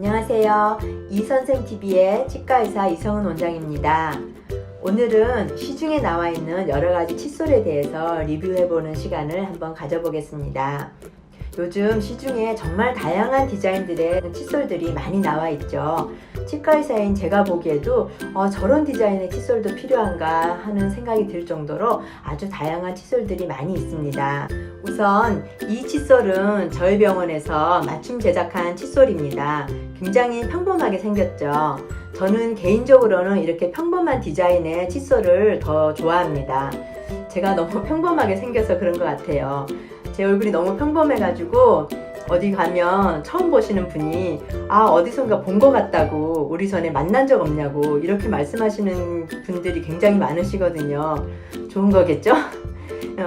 안녕하세요. 이선생TV의 치과의사 이성은 원장입니다. 오늘은 시중에 나와 있는 여러가지 칫솔에 대해서 리뷰해보는 시간을 한번 가져보겠습니다. 요즘 시중에 정말 다양한 디자인들의 칫솔들이 많이 나와 있죠. 치과의사인 제가 보기에도 저런 디자인의 칫솔도 필요한가 하는 생각이 들 정도로 아주 다양한 칫솔들이 많이 있습니다. 우선 이 칫솔은 저희 병원에서 맞춤 제작한 칫솔입니다. 굉장히 평범하게 생겼죠. 저는 개인적으로는 이렇게 평범한 디자인의 칫솔을 더 좋아합니다. 제가 너무 평범하게 생겨서 그런 것 같아요. 제 얼굴이 너무 평범해가지고 어디 가면 처음 보시는 분이 어디선가 본 것 같다고, 우리 전에 만난 적 없냐고 이렇게 말씀하시는 분들이 굉장히 많으시거든요. 좋은 거겠죠?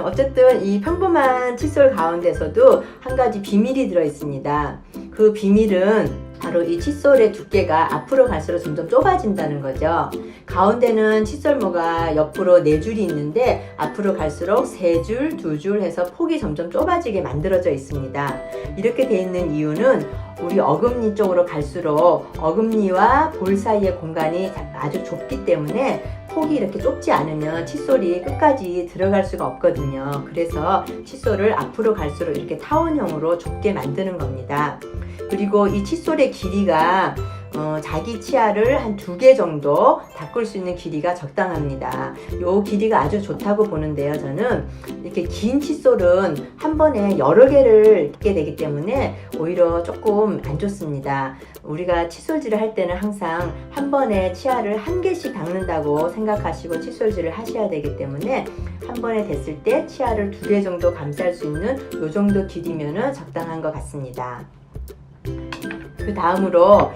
어쨌든 이 평범한 칫솔 가운데서도 한 가지 비밀이 들어 있습니다. 그 비밀은 바로 이 칫솔의 두께가 앞으로 갈수록 점점 좁아진다는 거죠. 가운데는 칫솔모가 옆으로 4줄이 있는데 앞으로 갈수록 3줄, 2줄 해서 폭이 점점 좁아지게 만들어져 있습니다. 이렇게 돼 있는 이유는 우리 어금니 쪽으로 갈수록 어금니와 볼 사이의 공간이 아주 좁기 때문에 폭이 이렇게 좁지 않으면 칫솔이 끝까지 들어갈 수가 없거든요. 그래서 칫솔을 앞으로 갈수록 이렇게 타원형으로 좁게 만드는 겁니다. 그리고 이 칫솔의 길이가 자기 치아를 한 2개 정도 닦을 수 있는 길이가 적당합니다. 이 길이가 아주 좋다고 보는데요. 저는 이렇게 긴 칫솔은 한 번에 여러 개를 닦게 되기 때문에 오히려 조금 안 좋습니다. 우리가 칫솔질을 할 때는 항상 한 번에 치아를 1개씩 닦는다고 생각하시고 칫솔질을 하셔야 되기 때문에 한 번에 댔을 때 치아를 2개 정도 감쌀 수 있는 이 정도 길이면 적당한 것 같습니다. 그 다음으로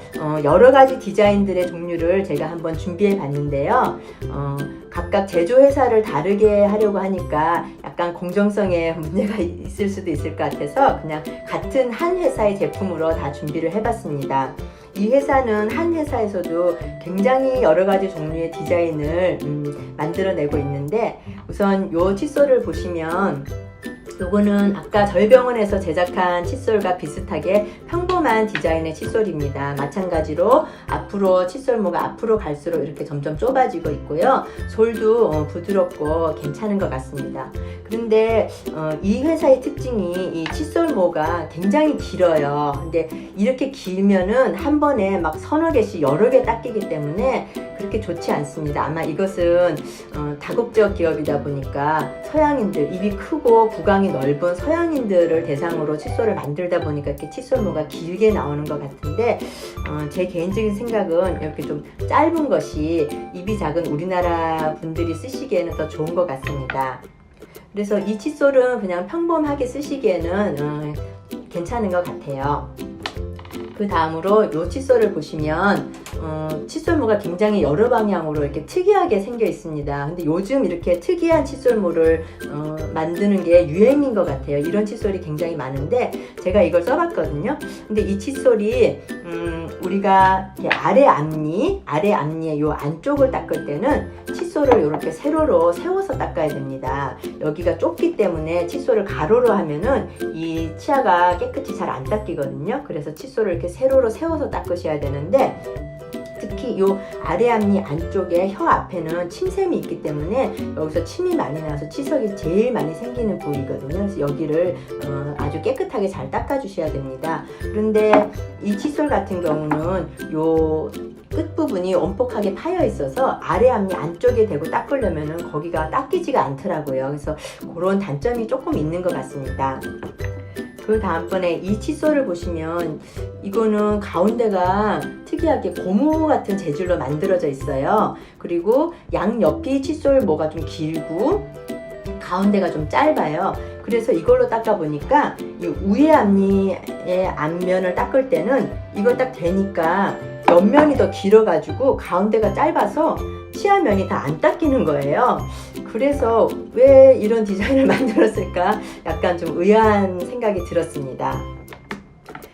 여러 가지 디자인들의 종류를 제가 한번 준비해 봤는데요. 각각 제조회사를 다르게 하려고 하니까 약간 공정성에 문제가 있을 수도 있을 것 같아서 그냥 같은 한 회사의 제품으로 다 준비를 해봤습니다. 이 회사는 한 회사에서도 굉장히 여러 가지 종류의 디자인을 만들어내고 있는데, 우선 이 칫솔을 보시면 요거는 아까 저희 병원에서 제작한 칫솔과 비슷하게 평범한 디자인의 칫솔입니다. 마찬가지로 앞으로 칫솔모가 앞으로 갈수록 이렇게 점점 좁아지고 있고요. 솔도 부드럽고 괜찮은 것 같습니다. 그런데 이 회사의 특징이 이 칫솔모가 굉장히 길어요. 근데 이렇게 길면은 한 번에 막 서너 개씩 여러 개 닦이기 때문에 그렇게 좋지 않습니다. 아마 이것은 다국적 기업이다 보니까 서양인들, 입이 크고 구강이 넓은 서양인들을 대상으로 칫솔을 만들다 보니까 이렇게 칫솔모가 길게 나오는 것 같은데, 제 개인적인 생각은 이렇게 좀 짧은 것이 입이 작은 우리나라 분들이 쓰시기에는 더 좋은 것 같습니다. 그래서 이 칫솔은 그냥 평범하게 쓰시기에는 괜찮은 것 같아요. 그 다음으로 이 칫솔을 보시면 칫솔모가 굉장히 여러 방향으로 이렇게 특이하게 생겨 있습니다. 근데 요즘 이렇게 특이한 칫솔모를 만드는 게 유행인 것 같아요. 이런 칫솔이 굉장히 많은데 제가 이걸 써봤거든요. 근데 이 칫솔이 우리가 아래 앞니의 요 안쪽을 닦을 때는 칫솔을 이렇게 세로로 세워서 닦아야 됩니다. 여기가 좁기 때문에 칫솔을 가로로 하면은 이 치아가 깨끗이 잘 안 닦이거든요. 그래서 칫솔을 이렇게 세로로 세워서 닦으셔야 되는데, 특히 이 아래 앞니 안쪽에 혀 앞에는 침샘이 있기 때문에 여기서 침이 많이 나서 치석이 제일 많이 생기는 부위거든요. 그래서 여기를 아주 깨끗하게 잘 닦아주셔야 됩니다. 그런데 이 칫솔 같은 경우는 요 끝부분이 엄폭하게 파여 있어서 아래 앞니 안쪽에 대고 닦으려면은 거기가 닦이지가 않더라고요. 그래서 그런 단점이 조금 있는 것 같습니다. 그 다음번에 이 칫솔을 보시면 이거는 가운데가 특이하게 고무 같은 재질로 만들어져 있어요. 그리고 양옆이 칫솔모가 좀 길고 가운데가 좀 짧아요. 그래서 이걸로 닦아 보니까 이 위에 앞니의 앞면을 닦을 때는 이거 딱 대니까 옆면이 더 길어가지고 가운데가 짧아서 치아면이 다 안 닦이는 거예요. 그래서 왜 이런 디자인을 만들었을까 약간 좀 의아한 생각이 들었습니다.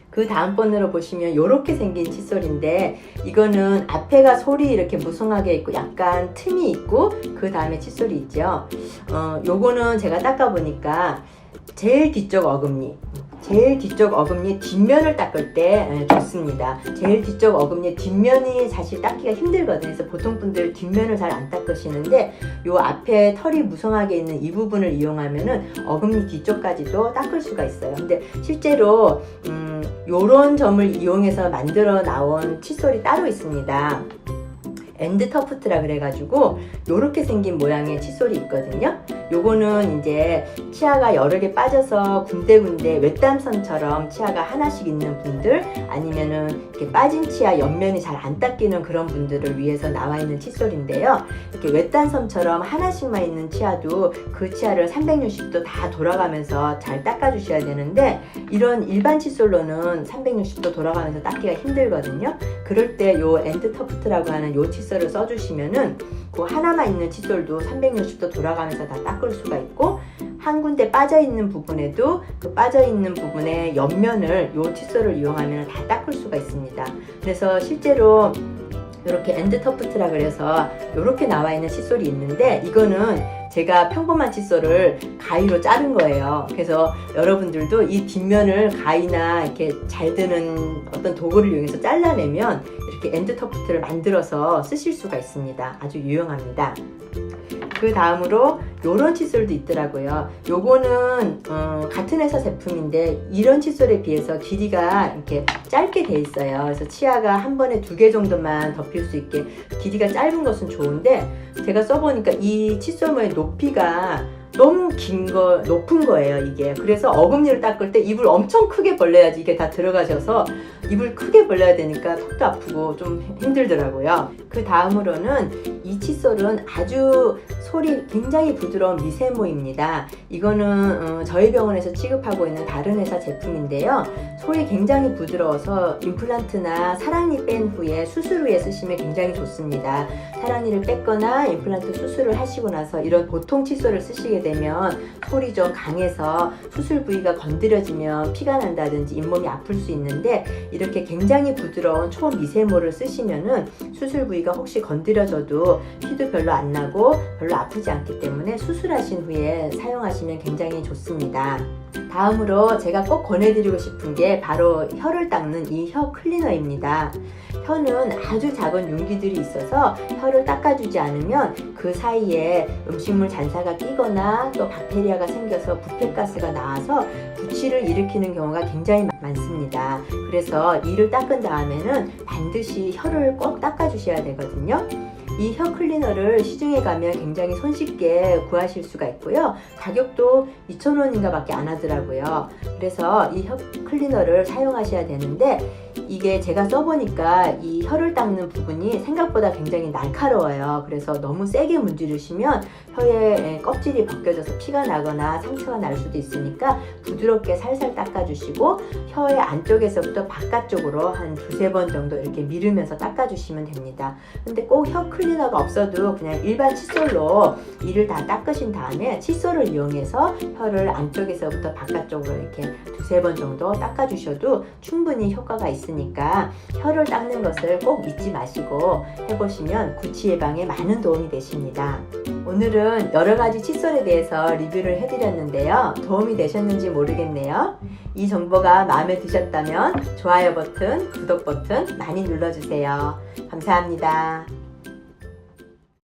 그 다음번으로 보시면 이렇게 생긴 칫솔인데, 이거는 앞에가 솔이 이렇게 무성하게 있고 약간 틈이 있고 그 다음에 칫솔이 있죠. 요거는 제가 닦아 보니까 제일 뒤쪽 어금니, 제일 뒤쪽 어금니 뒷면을 닦을 때 좋습니다. 제일 뒤쪽 어금니 뒷면이 사실 닦기가 힘들거든요. 그래서 보통 분들 뒷면을 잘 안 닦으시는데 요 앞에 털이 무성하게 있는 이 부분을 이용하면은 어금니 뒤쪽까지도 닦을 수가 있어요. 근데 실제로 요런 점을 이용해서 만들어 나온 칫솔이 따로 있습니다. 엔드 터프트라 그래가지고 요렇게 생긴 모양의 칫솔이 있거든요. 요거는 이제 치아가 여러 개 빠져서 군데군데 외땀선처럼 치아가 하나씩 있는 분들, 아니면은 이렇게 빠진 치아 옆면이 잘 안 닦이는 그런 분들을 위해서 나와 있는 칫솔인데요. 이렇게 외딴섬처럼 하나씩만 있는 치아도 그 치아를 360도 다 돌아가면서 잘 닦아주셔야 되는데, 이런 일반 칫솔로는 360도 돌아가면서 닦기가 힘들거든요. 그럴 때 요 엔드 터프트라고 하는 요 칫솔을 써주시면은 그 하나만 있는 칫솔도 360도 돌아가면서 다 닦을 수가 있고, 한 군데 빠져있는 부분에도 그 빠져있는 부분의 옆면을 요 칫솔을 이용하면 다 닦을 수가 있습니다. 그래서 실제로 이렇게 엔드 터프트라 그래서 이렇게 나와 있는 칫솔이 있는데, 이거는 제가 평범한 칫솔을 가위로 자른 거예요. 그래서 여러분들도 이 뒷면을 가위나 이렇게 잘 드는 어떤 도구를 이용해서 잘라내면 이렇게 엔드 터프트를 만들어서 쓰실 수가 있습니다. 아주 유용합니다. 그 다음으로 요런 칫솔도 있더라고요. 요거는 같은 회사 제품인데 이런 칫솔에 비해서 길이가 이렇게 짧게 돼 있어요. 그래서 치아가 한 번에 2개 정도만 덮일 수 있게 길이가 짧은 것은 좋은데, 제가 써보니까 이 칫솔모의 높이가 너무 높은 거예요, 이게. 그래서 어금니를 닦을 때 입을 엄청 크게 벌려야지 이게 다 들어가셔서 입을 크게 벌려야 되니까 턱도 아프고 좀 힘들더라고요. 그 다음으로는 이 칫솔은 아주 솔이 굉장히 부드러운 미세모입니다. 이거는 저희 병원에서 취급하고 있는 다른 회사 제품인데요. 솔이 굉장히 부드러워서 임플란트나 사랑니 뺀 후에 수술 후에 쓰시면 굉장히 좋습니다. 사랑니를 뺐거나 임플란트 수술을 하시고 나서 이런 보통 칫솔을 쓰시게 되면 솔이 좀 강해서 수술 부위가 건드려지면 피가 난다든지 잇몸이 아플 수 있는데, 이렇게 굉장히 부드러운 초미세모를 쓰시면은 수술 부위가 혹시 건드려져도 피도 별로 안 나고 별로 아프지 않기 때문에 수술하신 후에 사용하시면 굉장히 좋습니다. 다음으로 제가 꼭 권해드리고 싶은 게 바로 혀를 닦는 이 혀 클리너입니다. 혀는 아주 작은 윤기들이 있어서 혀를 닦아주지 않으면 그 사이에 음식물 잔사가 끼거나 또 박테리아가 생겨서 부패가스가 나와서 구취를 일으키는 경우가 굉장히 많습니다. 그래서 이를 닦은 다음에는 반드시 혀를 꼭 닦아주셔야 되거든요. 이 혀 클리너를 시중에 가면 굉장히 손쉽게 구하실 수가 있고요. 가격도 2,000원인가 밖에 안 하더라고요. 그래서 이 혀 클리너를 사용하셔야 되는데, 이게 제가 써보니까 이 혀를 닦는 부분이 생각보다 굉장히 날카로워요. 그래서 너무 세게 문지르시면 혀의 껍질이 벗겨져서 피가 나거나 상처가 날 수도 있으니까 부드럽게 살살 닦아주시고, 혀의 안쪽에서부터 바깥쪽으로 한 2-3번 정도 이렇게 밀으면서 닦아주시면 됩니다. 근데 꼭 혀 클리너가 없어도 그냥 일반 칫솔로 이를 다 닦으신 다음에 칫솔을 이용해서 혀를 안쪽에서부터 바깥쪽으로 이렇게 2-3번 정도 닦아주셔도 충분히 효과가 있으니까 혀를 닦는 것을 꼭 잊지 마시고 해보시면 구취 예방에 많은 도움이 되십니다. 오늘은 여러가지 칫솔에 대해서 리뷰를 해드렸는데요. 도움이 되셨는지 모르겠네요. 이 정보가 마음에 드셨다면 좋아요 버튼, 구독 버튼 많이 눌러주세요. 감사합니다.